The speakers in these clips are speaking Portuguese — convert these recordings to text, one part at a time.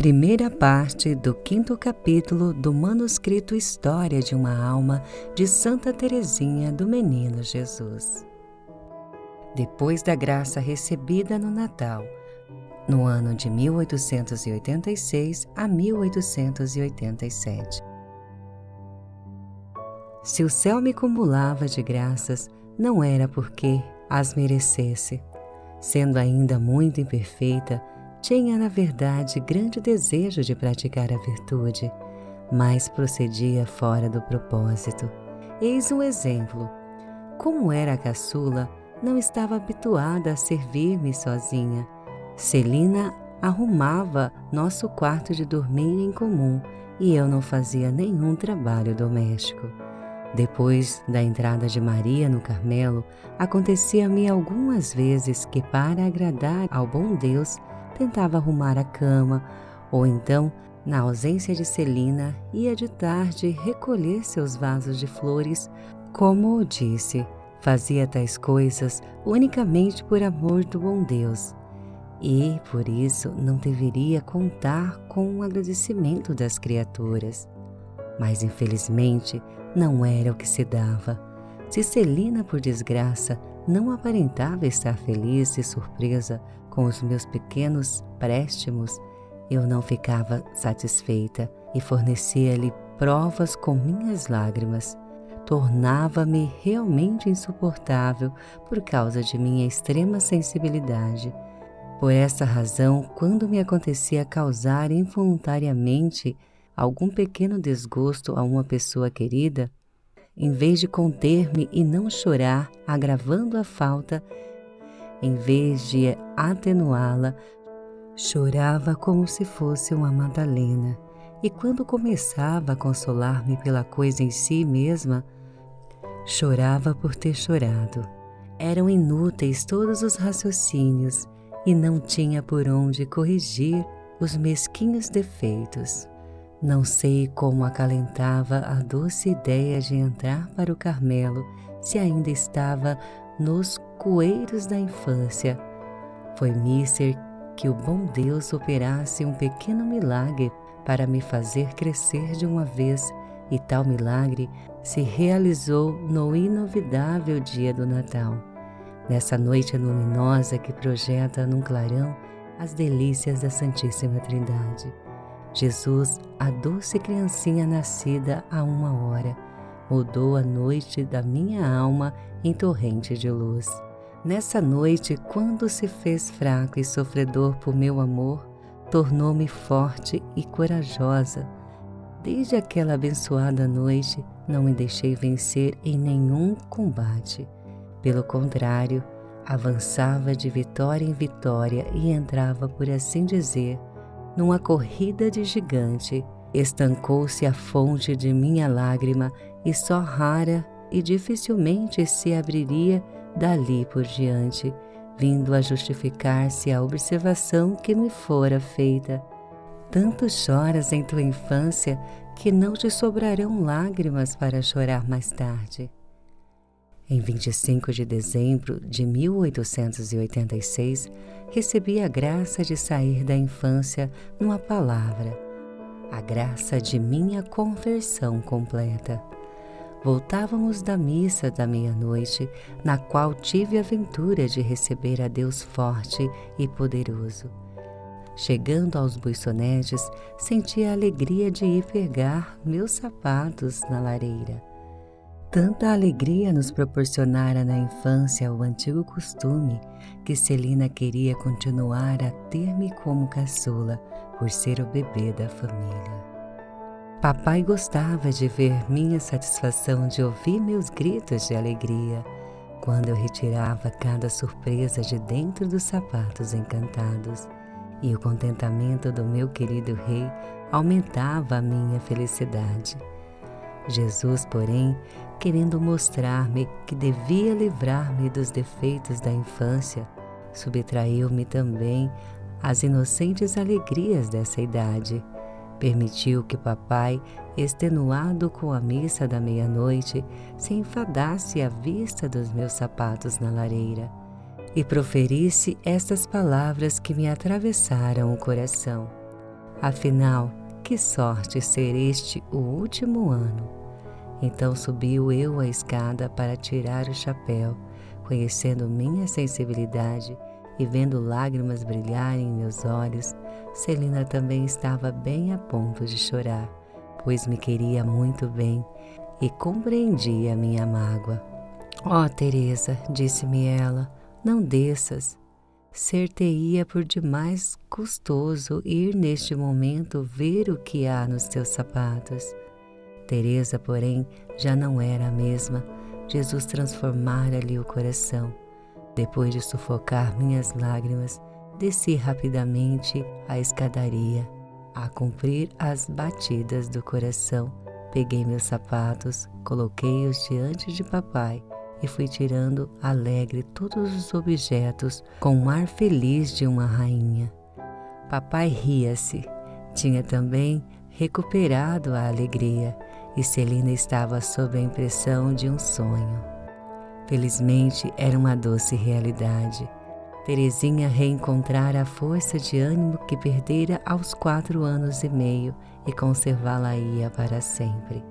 Primeira parte do 5º capítulo do manuscrito História de uma Alma de Santa Teresinha do Menino Jesus. Depois da graça recebida no Natal, no ano de 1886 a 1887. Se o céu me cumulava de graças, não era porque as merecesse. Sendo ainda muito imperfeita, tinha, na verdade, grande desejo de praticar a virtude, mas procedia fora do propósito. Eis um exemplo. Como era a caçula, não estava habituada a servir-me sozinha. Celina arrumava nosso quarto de dormir em comum e eu não fazia nenhum trabalho doméstico. Depois da entrada de Maria no Carmelo, acontecia-me algumas vezes que, para agradar ao bom Deus, tentava arrumar a cama, ou então, na ausência de Celina, ia de tarde recolher seus vasos de flores. Como eu disse, fazia tais coisas unicamente por amor do bom Deus, e, por isso, não deveria contar com o agradecimento das criaturas. Mas, infelizmente, não era o que se dava. Se Celina, por desgraça, não aparentava estar feliz e surpresa com os meus pequenos préstimos, eu não ficava satisfeita e fornecia-lhe provas com minhas lágrimas. Tornava-me realmente insuportável por causa de minha extrema sensibilidade. Por essa razão, quando me acontecia causar involuntariamente algum pequeno desgosto a uma pessoa querida, em vez de conter-me e não chorar, agravando a falta, em vez de atenuá-la, chorava como se fosse uma Madalena. E quando começava a consolar-me pela coisa em si mesma, chorava por ter chorado. Eram inúteis todos os raciocínios e não tinha por onde corrigir os mesquinhos defeitos. Não sei como acalentava a doce ideia de entrar para o Carmelo se ainda estava nos coeiros da infância. Foi mister que o bom Deus operasse um pequeno milagre para me fazer crescer de uma vez, e tal milagre se realizou no inovidável dia do Natal, nessa noite luminosa que projeta num clarão as delícias da Santíssima Trindade. Jesus, a doce criancinha nascida há 1 hora, mudou a noite da minha alma em torrente de luz. Nessa noite, quando se fez fraco e sofredor por meu amor, tornou-me forte e corajosa. Desde aquela abençoada noite, não me deixei vencer em nenhum combate. Pelo contrário, avançava de vitória em vitória e entrava, por assim dizer, numa corrida de gigante. Estancou-se a fonte de minha lágrima e só rara e dificilmente se abriria dali por diante, vindo a justificar-se a observação que me fora feita. Tanto choras em tua infância que não te sobrarão lágrimas para chorar mais tarde. Em 25 de dezembro de 1886, recebi a graça de sair da infância numa palavra, a graça de minha conversão completa. Voltávamos da missa da meia-noite, na qual tive a ventura de receber a Deus forte e poderoso. Chegando aos Buissonetes, senti a alegria de ir pegar meus sapatos na lareira. Tanta alegria nos proporcionara na infância o antigo costume que Celina queria continuar a ter-me como caçula, por ser o bebê da família. Papai gostava de ver minha satisfação de ouvir meus gritos de alegria, quando eu retirava cada surpresa de dentro dos sapatos encantados, e o contentamento do meu querido rei aumentava a minha felicidade. Jesus, porém, querendo mostrar-me que devia livrar-me dos defeitos da infância, subtraiu-me também às inocentes alegrias dessa idade. Permitiu que papai, extenuado com a missa da meia-noite, se enfadasse à vista dos meus sapatos na lareira e proferisse estas palavras que me atravessaram o coração: Afinal, que sorte ser este o último ano. Então subiu eu a escada para tirar o chapéu, conhecendo minha sensibilidade e vendo lágrimas brilharem em meus olhos. Celina também estava bem a ponto de chorar, pois me queria muito bem e compreendia minha mágoa. Ó, Teresa, disse-me ela, não desças. Ser-te-ia por demais custoso ir neste momento ver o que há nos teus sapatos. Teresa, porém, já não era a mesma. Jesus transformara-lhe o coração. Depois de sufocar minhas lágrimas, desci rapidamente a escadaria, a cumprir as batidas do coração. Peguei meus sapatos, coloquei-os diante de papai e fui tirando alegre todos os objetos com um ar feliz de uma rainha. Papai ria-se. Tinha também recuperado a alegria e Celina estava sob a impressão de um sonho. Felizmente era uma doce realidade. Terezinha reencontrara a força de ânimo que perdera aos 4 anos e meio e conservá-la-ia para sempre.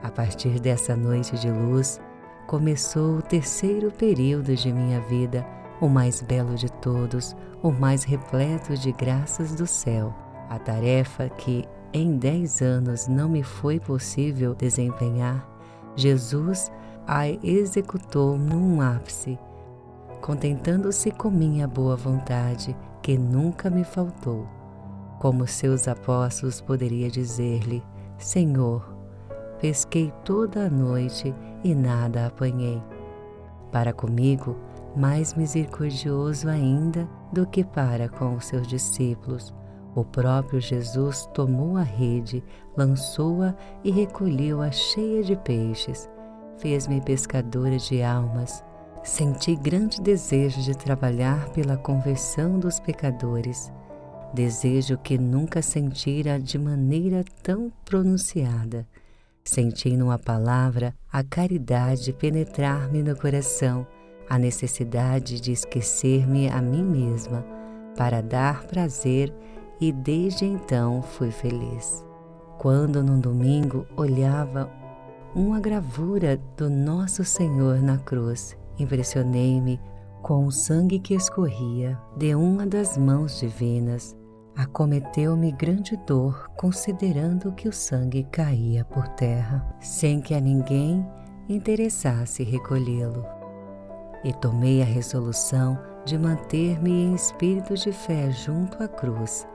A partir dessa noite de luz, começou o terceiro período de minha vida, o mais belo de todos, o mais repleto de graças do céu. A tarefa que em 10 anos não me foi possível desempenhar, Jesus a executou num ápice, contentando-se com minha boa vontade, que nunca me faltou. Como seus apóstolos, poderia dizer-lhe: Senhor, pesquei toda a noite e nada apanhei. Para comigo, mais misericordioso ainda do que para com os seus discípulos, o próprio Jesus tomou a rede, lançou-a e recolheu-a cheia de peixes. Fez-me pescadora de almas. Senti grande desejo de trabalhar pela conversão dos pecadores, desejo que nunca sentira de maneira tão pronunciada. Senti numa palavra a caridade penetrar-me no coração, a necessidade de esquecer-me a mim mesma para dar prazer, e desde então fui feliz. Quando num domingo olhava uma gravura do Nosso Senhor na cruz, impressionei-me com o sangue que escorria de uma das mãos divinas. Acometeu-me grande dor, considerando que o sangue caía por terra, sem que a ninguém interessasse recolhê-lo. E tomei a resolução de manter-me em espírito de fé junto à cruz,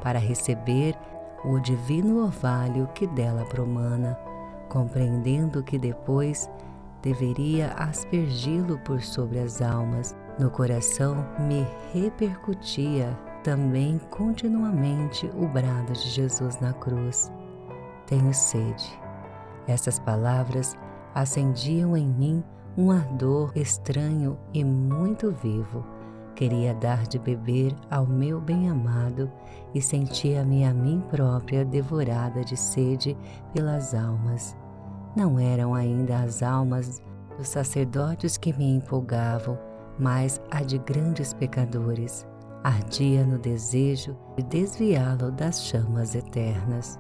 para receber o divino orvalho que dela promana, compreendendo que depois deveria aspergi-lo por sobre as almas. No coração me repercutia também continuamente o brado de Jesus na cruz: tenho sede. Essas palavras acendiam em mim um ardor estranho e muito vivo. Queria dar de beber ao meu bem-amado e sentia-me a mim própria devorada de sede pelas almas. Não eram ainda as almas dos sacerdotes que me empolgavam, mas a de grandes pecadores. Ardia no desejo de desviá-lo das chamas eternas.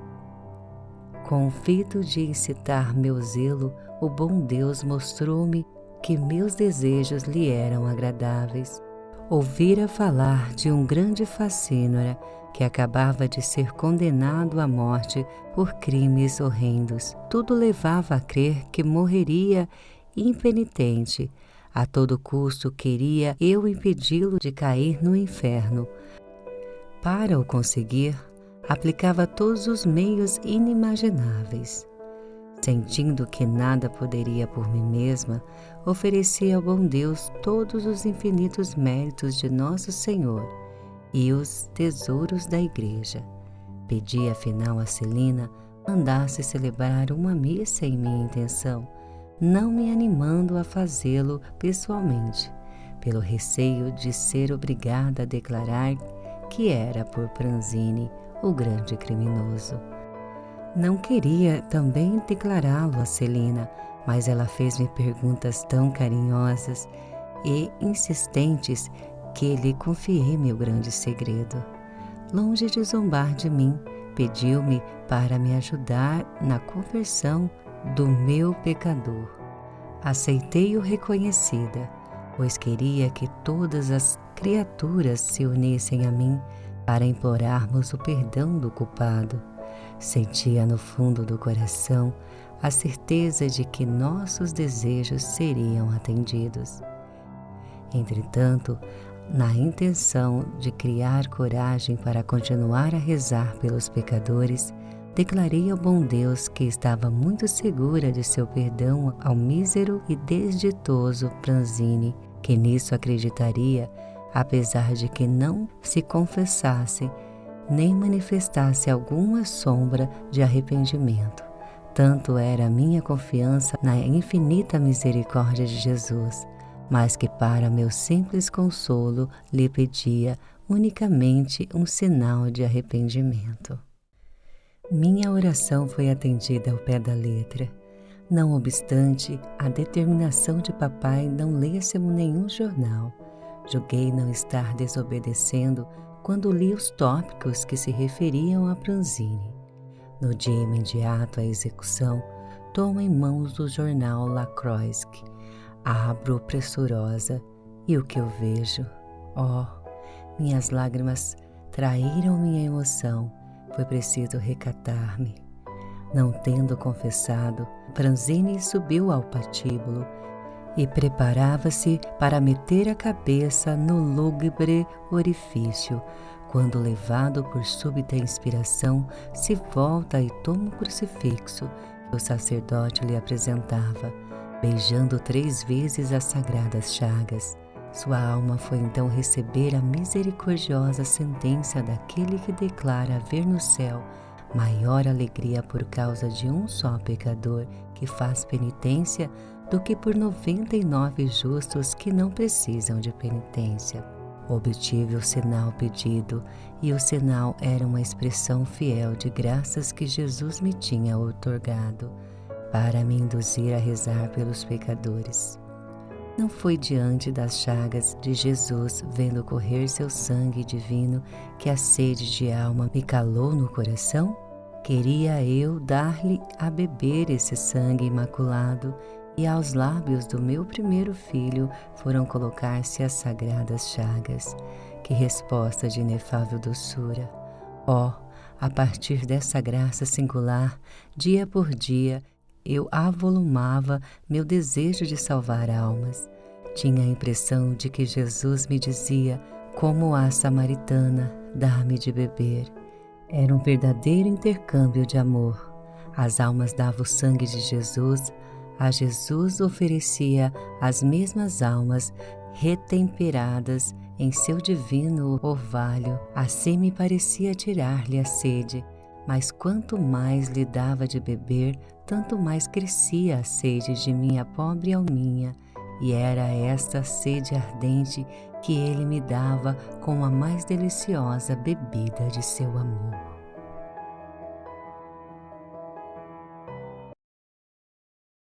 Com o fito de incitar meu zelo, o bom Deus mostrou-me que meus desejos lhe eram agradáveis. Ouvira falar de um grande facínora que acabava de ser condenado à morte por crimes horrendos. Tudo levava a crer que morreria impenitente. A todo custo queria eu impedi-lo de cair no inferno. Para o conseguir, aplicava todos os meios inimagináveis. Sentindo que nada poderia por mim mesma, oferecia ao bom Deus todos os infinitos méritos de Nosso Senhor e os tesouros da Igreja. Pedi afinal a Celina mandasse celebrar uma missa em minha intenção, não me animando a fazê-lo pessoalmente, pelo receio de ser obrigada a declarar que era por Pranzini, o grande criminoso. Não queria também declará-lo a Celina, mas ela fez-me perguntas tão carinhosas e insistentes que lhe confiei meu grande segredo. longe de zombar de mim, pediu-me para me ajudar na conversão do meu pecador. Aceitei-o reconhecida, pois queria que todas as criaturas se unissem a mim para implorarmos o perdão do culpado. Sentia no fundo do coração a certeza de que nossos desejos seriam atendidos. Entretanto, na intenção de criar coragem para continuar a rezar pelos pecadores, declarei ao bom Deus que estava muito segura de seu perdão ao mísero e desditoso Pranzini, que nisso acreditaria, apesar de que não se confessasse nem manifestasse alguma sombra de arrependimento. Tanto era a minha confiança na infinita misericórdia de Jesus, mas que para meu simples consolo lhe pedia unicamente um sinal de arrependimento. Minha oração foi atendida ao pé da letra. Não obstante a determinação de papai não lêssemos nenhum jornal, julguei não estar desobedecendo quando li os tópicos que se referiam a Pranzini. No dia imediato à execução, tomo em mãos o jornal La Croix, abro pressurosa e o que eu vejo? Oh, minhas lágrimas traíram minha emoção, foi preciso recatar-me. Não tendo confessado, Pranzini subiu ao patíbulo e preparava-se para meter a cabeça no lúgubre orifício, quando, levado por súbita inspiração, se volta e toma o crucifixo que o sacerdote lhe apresentava, beijando 3 vezes as sagradas chagas. Sua alma foi então receber a misericordiosa sentença daquele que declara haver no céu maior alegria por causa de um só pecador que faz penitência do que por 99 justos que não precisam de penitência. Obtive o sinal pedido, e o sinal era uma expressão fiel de graças que Jesus me tinha outorgado, para me induzir a rezar pelos pecadores. Não foi diante das chagas de Jesus, vendo correr seu sangue divino, que a sede de alma me calou no coração? Queria eu dar-lhe a beber esse sangue imaculado, e aos lábios do meu primeiro filho foram colocar-se as sagradas chagas. Que resposta de inefável doçura! Oh, a partir dessa graça singular, dia por dia, eu avolumava meu desejo de salvar almas. Tinha a impressão de que Jesus me dizia, como a samaritana, dá-me de beber. Era um verdadeiro intercâmbio de amor. As almas davam o sangue de Jesus, a Jesus oferecia as mesmas almas retemperadas em seu divino orvalho. Assim me parecia tirar-lhe a sede, mas quanto mais lhe dava de beber, tanto mais crescia a sede de minha pobre alminha, e era esta sede ardente que ele me dava com a mais deliciosa bebida de seu amor.